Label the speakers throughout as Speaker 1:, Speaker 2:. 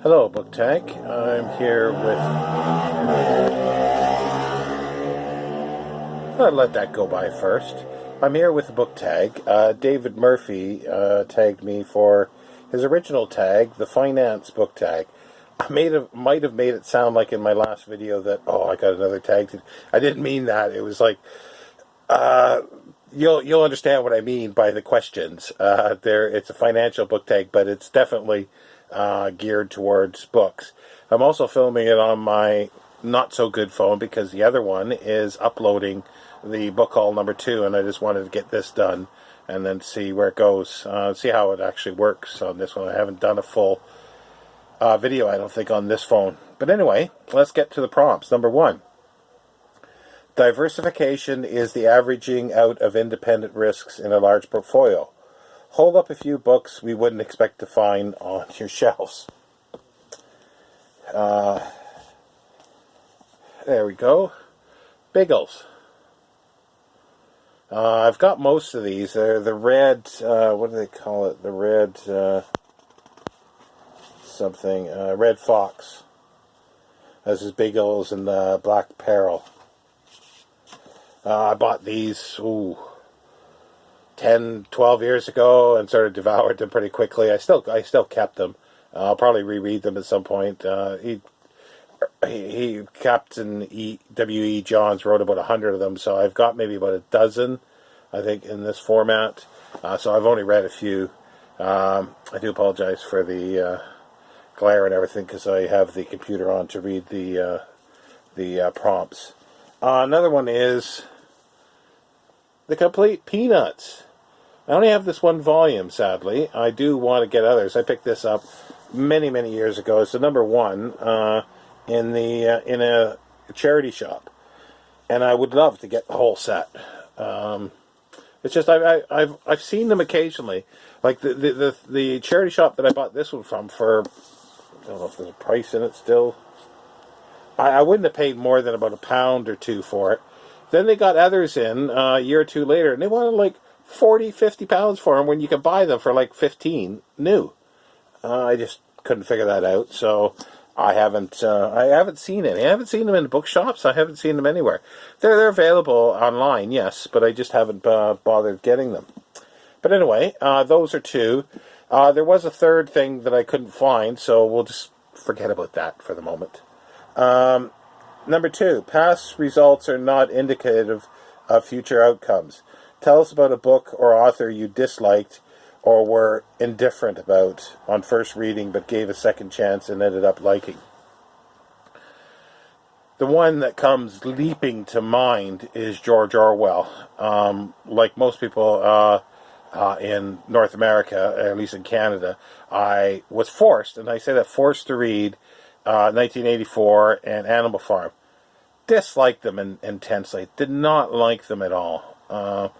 Speaker 1: Hello, Book Tag. I'm here with... I'll let that go by first. I'm here with a book tag. David Murphy tagged me for his original tag, the finance book tag. I might have made it sound like in my last video that, oh, I got another tag. I didn't mean that. It was like, you'll understand what I mean by the questions. It's a financial book tag, but it's definitely geared towards books. I'm also filming it on my not so good phone because the other one is uploading the book haul number 2, and I just wanted to get this done and then see where it goes, see how it actually works on this one. I haven't done a full video, I don't think, on this phone. But anyway, let's get to the prompts. Number 1. Diversification is the averaging out of independent risks in a large portfolio. Hold up a few books we wouldn't expect to find on your shelves. There we go. Biggles. I've got most of these. They're the red, what do they call it? The red, Red Fox. This is Biggles and Black Peril. I bought these, 10, 12 years ago and sort of devoured them pretty quickly. I still kept them. I'll probably reread them at some point. Captain W.E. Johns wrote about 100 of them, so I've got maybe about a dozen, I think, in this format. So I've only read a few. I do apologize for the glare and everything because I have the computer on to read the prompts. Another one is The Complete Peanuts. I only have this one volume, sadly. I do want to get others. I picked this up many, many years ago. It's the number 1 in a charity shop, and I would love to get the whole set. It's just I've seen them occasionally, like the charity shop that I bought this one from for, I don't know if there's a price in it still. I wouldn't have paid more than about £1 or £2 for it. Then they got others in a year or two later, and they wanted like £40-50 for them when you could buy them for like 15 new. I just couldn't figure that out, so I haven't seen any. I haven't seen them in bookshops. I haven't seen them anywhere. They're available online, yes, but I just haven't bothered getting them. But anyway, those are 2. There was a third thing that I couldn't find, so we'll just forget about that for the moment. Number 2, past results are not indicative of future outcomes. Tell us about a book or author you disliked or were indifferent about on first reading but gave a second chance and ended up liking. The one that comes leaping to mind is George Orwell. Like most people in North America, or at least in Canada, I was forced, and I say that forced to read 1984 and Animal Farm. Disliked them intensely. Did not like them at all.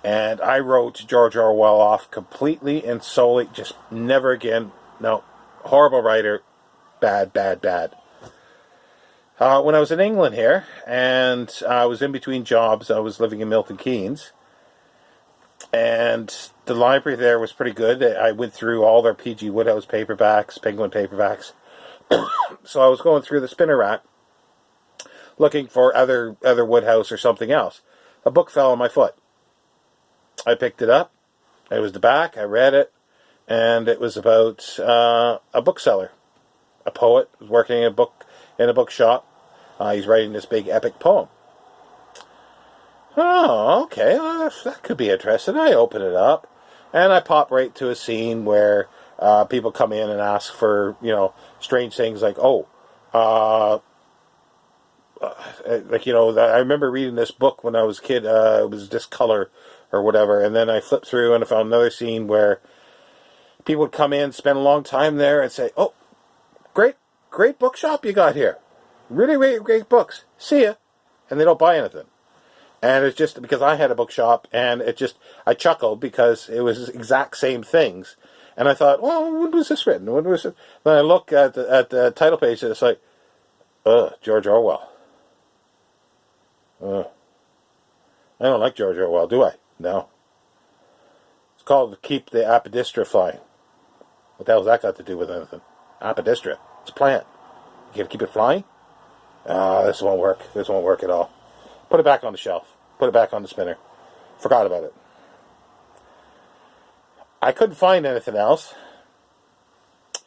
Speaker 1: And I wrote George Orwell off completely and solely. Just never again. No. Horrible writer. Bad, bad, bad. When I was in England here, and I was in between jobs, I was living in Milton Keynes. And the library there was pretty good. I went through all their P.G. Wodehouse paperbacks, Penguin paperbacks. So I was going through the spinner rack, looking for other Wodehouse or something else. A book fell on my foot. I picked it up. It was the back. I read it, and it was about a bookseller, a poet who's working in a bookshop. He's writing this big epic poem. Oh, okay, well, that could be interesting. I open it up, and I pop right to a scene where people come in and ask for, strange things like, I remember reading this book when I was a kid. It was Discolor or whatever, and then I flipped through and I found another scene where people would come in, spend a long time there, and say, "Oh, great bookshop you got here. Really great books. See ya," and they don't buy anything. And it's just because I had a bookshop, and I chuckled because it was exact same things. And I thought, well, when was this written? When was it? Then I look at the title page, and it's like, George Orwell. I don't like George Orwell, do I? No. It's called Keep the Apodistra Flying. What the hell's that got to do with anything? Apodistra. It's a plant. You gotta keep it flying? This won't work. This won't work at all. Put it back on the shelf. Put it back on the spinner. Forgot about it. I couldn't find anything else.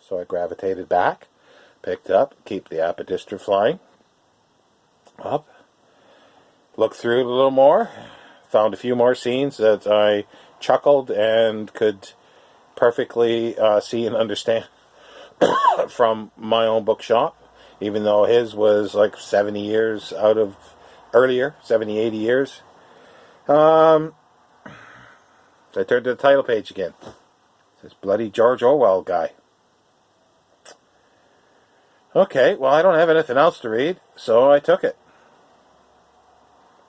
Speaker 1: So I gravitated back. Picked up. Keep the Apodistra flying. Up. Looked through it a little more. Found a few more scenes that I chuckled and could perfectly see and understand from my own bookshop, even though his was like 70 years out of earlier, 70, 80 years. So I turned to the title page again. This bloody George Orwell guy. Okay, well, I don't have anything else to read, so I took it.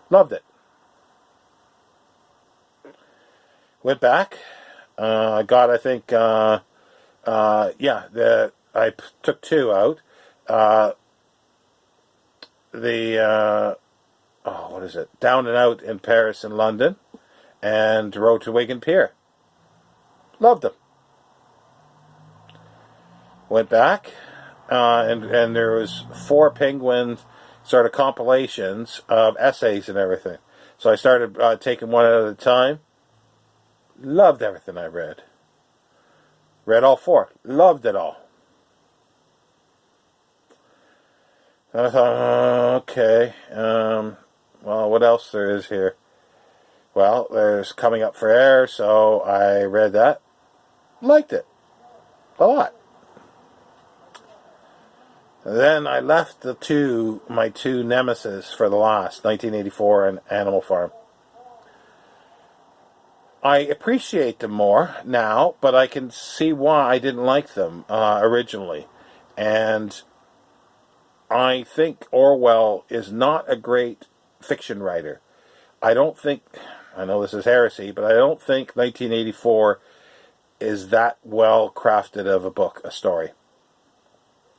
Speaker 1: Loved it. Went back. I got, I think, I took two out. What is it? Down and Out in Paris and London, and Road to Wigan Pier. Loved them. Went back, and there was 4 Penguin sort of compilations of essays and everything. So I started taking one at a time. Loved everything I read. Read all 4. Loved it all. And I thought, okay, well, what else there is here? Well, there's Coming Up for Air, so I read that. Liked it. A lot. And then I left my two nemesis for the last, 1984 and Animal Farm. I appreciate them more now, but I can see why I didn't like them originally. And I think Orwell is not a great fiction writer. I know this is heresy, but I don't think 1984 is that well crafted of a book, a story.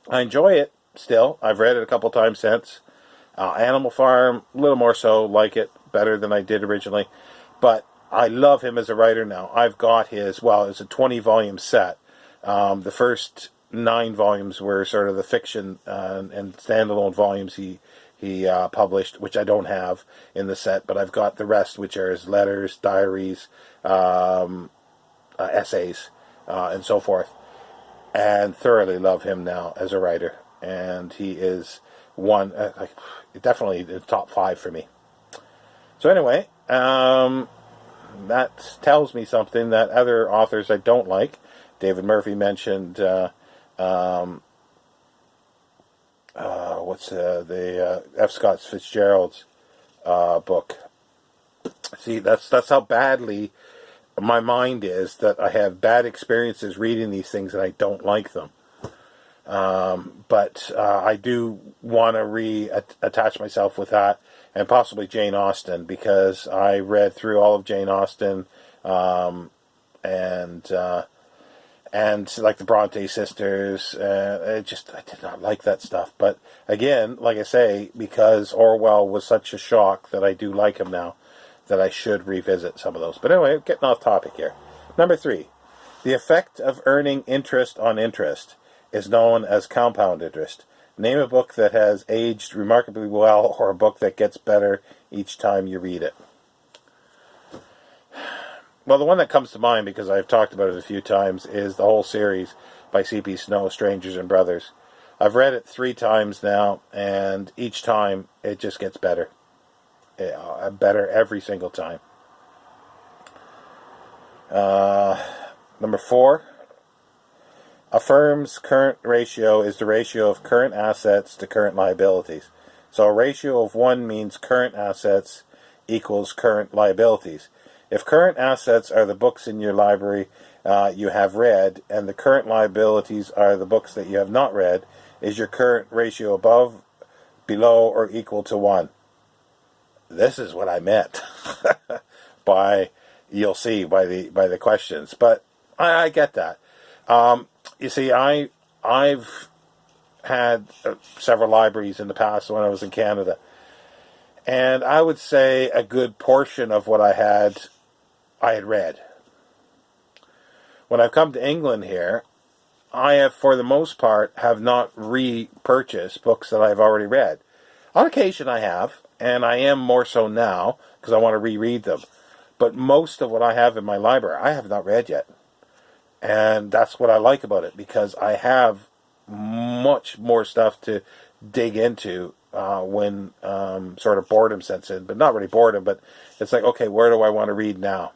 Speaker 1: I enjoy it still. I've read it a couple times since. Animal Farm, a little more so, like it better than I did originally. But I love him as a writer now. I've got it's a 20-volume set. The first 9 volumes were sort of the fiction and standalone volumes he published, which I don't have in the set, but I've got the rest, which are his letters, diaries, essays, and so forth. And thoroughly love him now as a writer. And he is definitely in the top 5 for me. So anyway, that tells me something that other authors I don't like. David Murphy mentioned F. Scott Fitzgerald's book. See, that's how badly my mind is, that I have bad experiences reading these things and I don't like them. But I do want to reattach myself with that, and possibly Jane Austen, because I read through all of Jane Austen, and like the Bronte sisters. I did not like that stuff. But again, like I say, because Orwell was such a shock that I do like him now, that I should revisit some of those. But anyway, getting off topic here. Number 3, the effect of earning interest on interest is known as compound interest. Name a book that has aged remarkably well, or a book that gets better each time you read it. Well, the one that comes to mind, because I've talked about it a few times, is the whole series by C.P. Snow, Strangers and Brothers. I've read it 3 times now, and each time it just gets better. Better every single time. Number 4, a firm's current ratio is the ratio of current assets to current liabilities. So a ratio of 1 means current assets equals current liabilities. If current assets are the books in your library you have read, and the current liabilities are the books that you have not read, is your current ratio above, below, or equal to 1? This is what I meant you'll see by the questions. But I get that. You see, I've had several libraries in the past when I was in Canada, and I would say a good portion of what I had read. When I've come to England here, I have, for the most part, have not repurchased books that I've already read. On occasion I have, and I am more so now, because I want to reread them. But most of what I have in my library, I have not read yet. And that's what I like about it, because I have much more stuff to dig into when sort of boredom sets in. But not really boredom, but it's like, okay, where do I want to read now?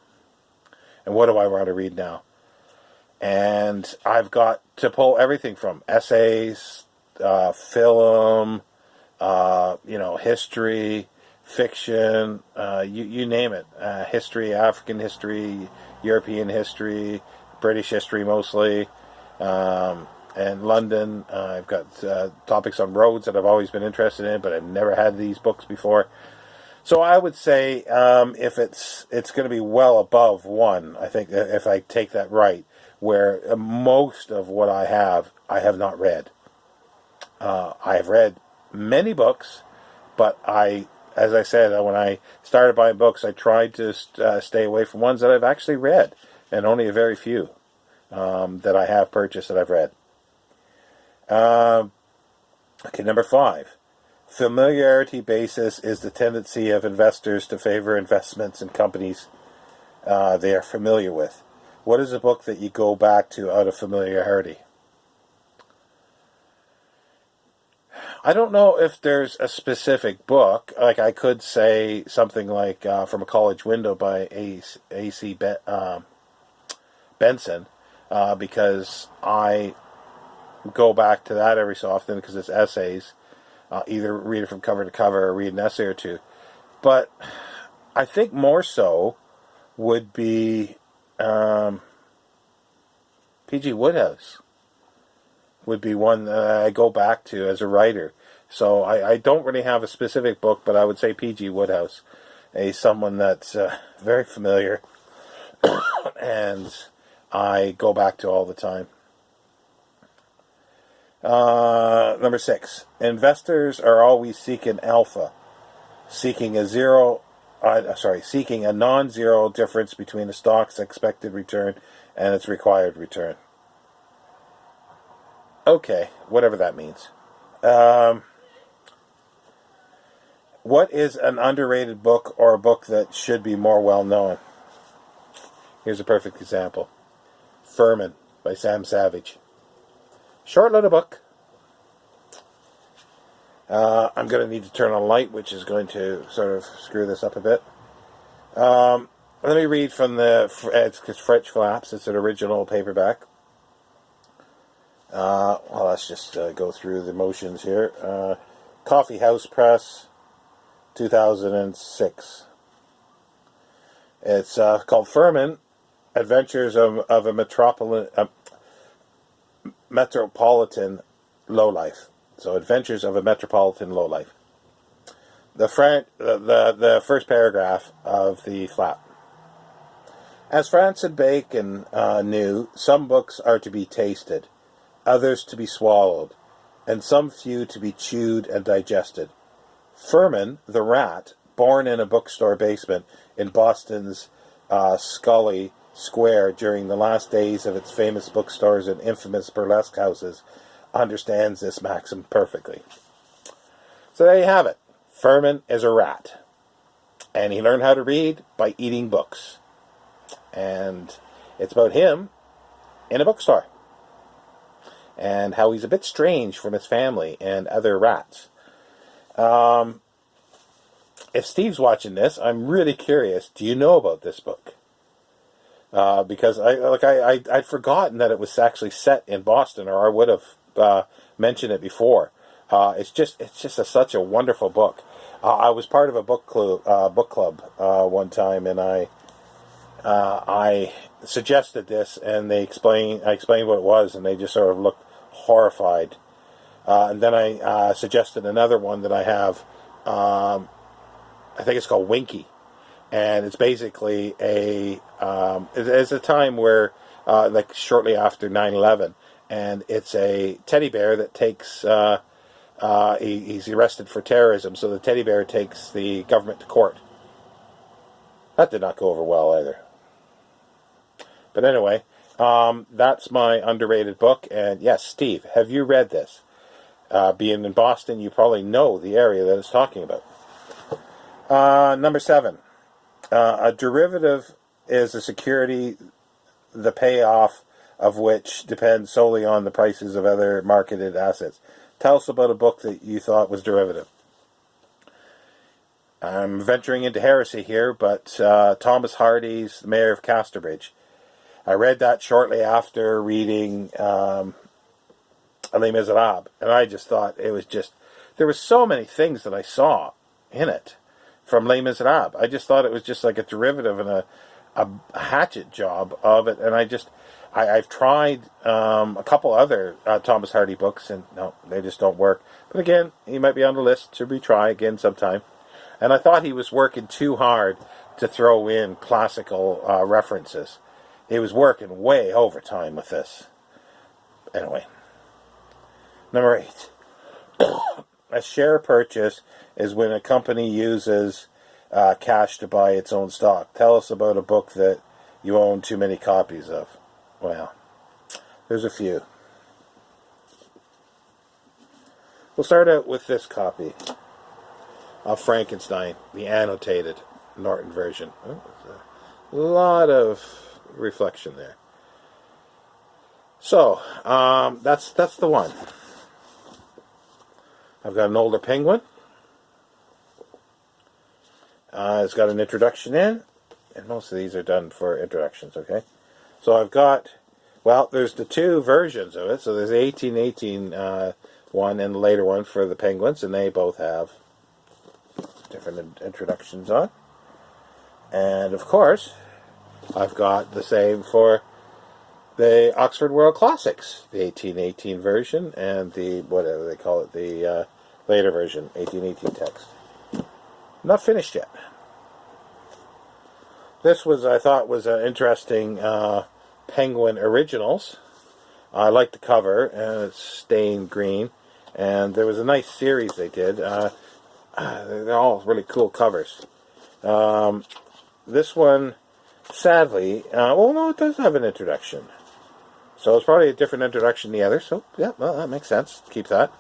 Speaker 1: And what do I want to read now? And I've got to pull everything from essays, film, history, fiction, you name it. History, African history, European history, British history mostly, and London. I've got topics on roads that I've always been interested in, but I've never had these books before. So I would say if it's going to be well above one, I think if I take that right, where most of what I have not read. I have read many books, but as I said, when I started buying books, I tried to stay away from ones that I've actually read, and only a very few that I have purchased that I've read. Okay, number 5. Familiarity basis is the tendency of investors to favor investments in companies they are familiar with. What is a book that you go back to out of familiarity? I don't know if there's a specific book. Like, I could say something like From a College Window by A.C. Benson, because I go back to that every so often because it's essays. Either read it from cover to cover or read an essay or two. But I think more so would be P.G. Wodehouse would be one that I go back to as a writer. So I don't really have a specific book, but I would say P.G. Wodehouse, someone that's very familiar and I go back to all the time. Number 6. Investors are always seeking alpha, seeking a non-zero difference between a stock's expected return and its required return. Okay, whatever that means. What is an underrated book or a book that should be more well known? Here's a perfect example. Furman by Sam Savage. Short little book. I'm going to need to turn on light, which is going to sort of screw this up a bit. Let me read from it's French Flaps. It's an original paperback. Well, let's just go through the motions here. Coffee House Press, 2006. It's called Furman, Adventures of a Metropolitan Lowlife. So, Adventures of a Metropolitan Lowlife. The first paragraph of the flap. As Francis Bacon knew, some books are to be tasted, others to be swallowed, and some few to be chewed and digested. Furman, the rat, born in a bookstore basement in Boston's Scully Square during the last days of its famous bookstores and infamous burlesque houses, understands this maxim perfectly. So there you have it. Furman is a rat. And he learned how to read by eating books. And it's about him in a bookstore. And how he's a bit strange from his family and other rats. If Steve's watching this, I'm really curious. Do you know about this book? Because I'd forgotten that it was actually set in Boston, or I would have mentioned it before. It's just such a wonderful book. I was part of a book club one time, and I suggested this, and I explained what it was, and they just sort of looked horrified. And then I suggested another one that I have. I think it's called Winky, and it's basically it's a time where like shortly after 9/11, and it's a teddy bear that takes he's arrested for terrorism, so the teddy bear takes the government to court. That did not go over well either. But anyway, That's my underrated book. And yes, Steve, have you read this? Being in Boston, you probably know the area that it's talking about. Number 7. A derivative is a security, the payoff of which depends solely on the prices of other marketed assets. Tell us about a book that you thought was derivative. I'm venturing into heresy here, but Thomas Hardy's The Mayor of Casterbridge. I read that shortly after reading Les Miserables, and I just thought it was just, there were so many things that I saw in it from Les Miserables. I just thought it was just like a derivative and a hatchet job of it, and I've tried a couple other Thomas Hardy books, and no, they just don't work. But again, he might be on the list to retry again sometime. And I thought he was working too hard to throw in classical references. He was working way overtime with this. Anyway. Number 8. A share purchase is when a company uses cash to buy its own stock. Tell us about a book that you own too many copies of. Well, there's a few. We'll start out with this copy of Frankenstein, the annotated Norton version. Oh, a lot of reflection there. So, that's the one. I've got an older penguin. It's got an introduction in, and most of these are done for introductions, okay? So I've got, well, there's the 2 versions of it. So there's the 1818 one and the later one for the penguins, and they both have different introductions on. And of course, I've got the same for the Oxford World Classics, the 1818 version and the, whatever they call it, the later version, 1818 text. Not finished yet. This was, I thought, was an interesting Penguin Originals. I like the cover, and it's stained green. And there was a nice series they did. They're all really cool covers. This one, sadly, well, no, it does have an introduction. So it's probably a different introduction than the other. So, yeah, well, that makes sense. Keep that.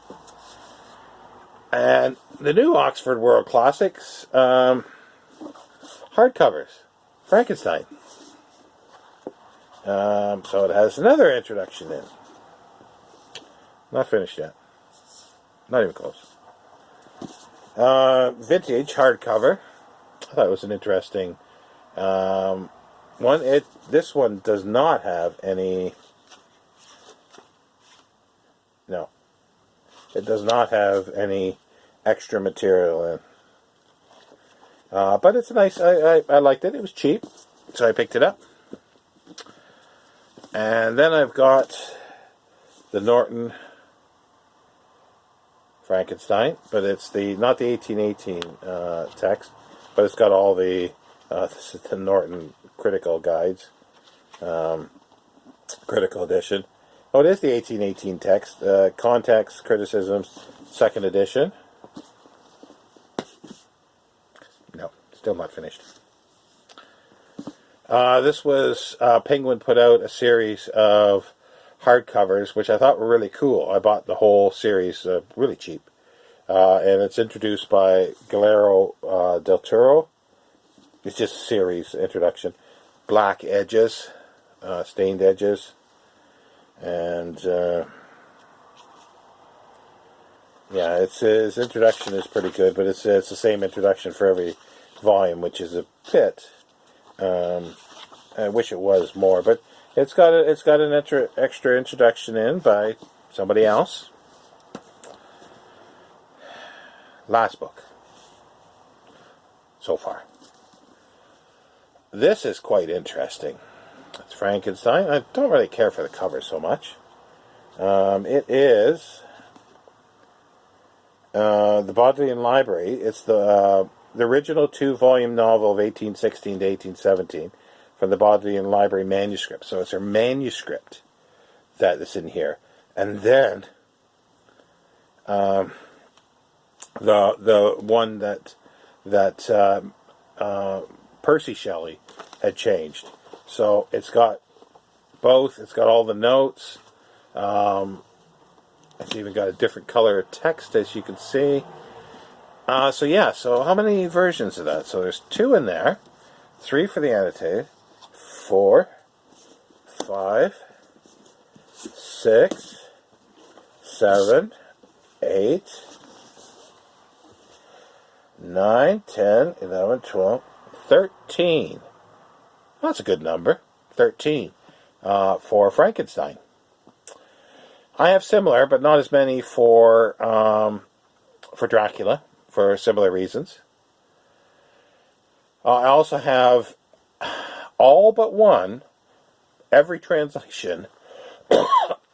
Speaker 1: And the new Oxford World Classics, hardcovers. Frankenstein. So it has another introduction in. Not finished yet. Not even close. Vintage hardcover. I thought it was an interesting one. This one does not have any. No, it does not have any extra material in. But it's nice. I liked it. It was cheap, so I picked it up. And then I've got the Norton Frankenstein, but it's not the 1818 text, but it's got all the this is the Norton critical guides, critical edition. Oh, it is the 1818 text, context, criticisms, 2nd edition. No, still not finished. This was, Penguin put out a series of hardcovers, which I thought were really cool. I bought the whole series really cheap. And it's introduced by Guillermo del Toro. It's just a series introduction. Black edges, stained edges. And, yeah, his introduction is pretty good, but it's the same introduction for every volume, which is a bit... I wish it was more, but it's got an extra introduction in by somebody else. Last book so far. This is quite interesting. It's Frankenstein. I don't really care for the cover so much. It is the Bodleian Library. It's the original 2-volume novel of 1816 to 1817 from the Bodleian Library manuscript. So it's her manuscript that is in here. And then the one that Percy Shelley had changed. So it's got both. It's got all the notes. It's even got a different color of text, as you can see. So yeah, so how many versions of that? So there's 2 in there. 3 for the annotated. 4, 5, 6, 7, 8, 9, 10, 11, 12, 13. That's a good number. 13 for Frankenstein. I have similar, but not as many for Dracula, for similar reasons. I also have all but one, every translation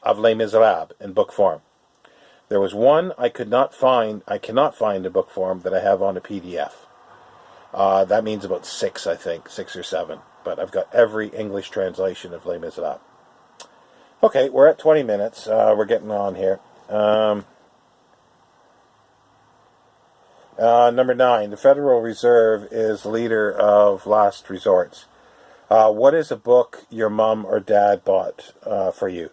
Speaker 1: of Les Miserables in book form. There was one I cannot find in book form that I have on a PDF. That means about 6, I think, 6 or 7. But I've got every English translation of Les Miserables. Okay, we're at 20 minutes. We're getting on here. Number 9, the Federal Reserve is leader of last resorts. What is a book your mom or dad bought for you?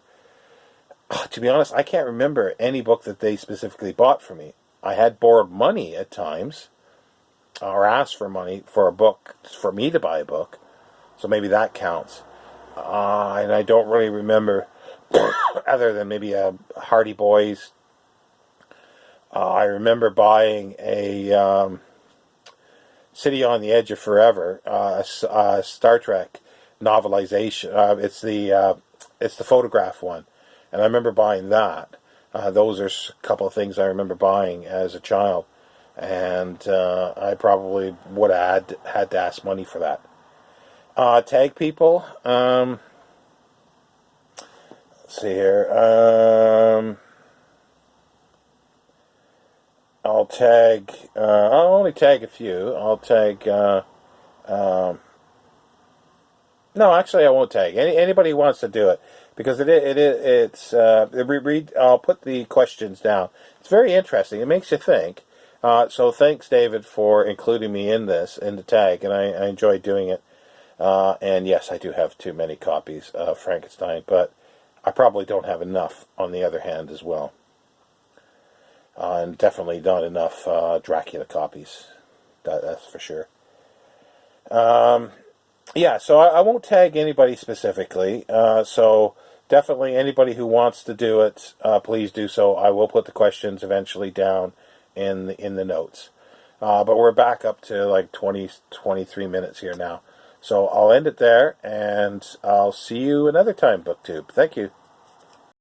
Speaker 1: To be honest, I can't remember any book that they specifically bought for me. I had borrowed money at times, or asked for money for a book, for me to buy a book, so maybe that counts. And I don't really remember, other than maybe Hardy Boys. I remember buying a City on the Edge of Forever, a Star Trek novelization. It's the photograph one, and I remember buying that. Those are a couple of things I remember buying as a child, and I probably would have had to ask money for that. Tag people. Let's see here. I'll tag. I'll only tag a few. I'll tag. No, actually, I won't tag anybody who wants to do it, because it's. I'll put the questions down. It's very interesting. It makes you think. So thanks, David, for including me in the tag, and I enjoyed doing it. And yes, I do have too many copies of Frankenstein, but I probably don't have enough on the other hand as well. And definitely not enough Dracula copies. That's for sure. Yeah, so I won't tag anybody specifically. So definitely anybody who wants to do it, please do so. I will put the questions eventually down in the notes. But we're back up to like 23 minutes here now. So I'll end it there, and I'll see you another time, BookTube. Thank you.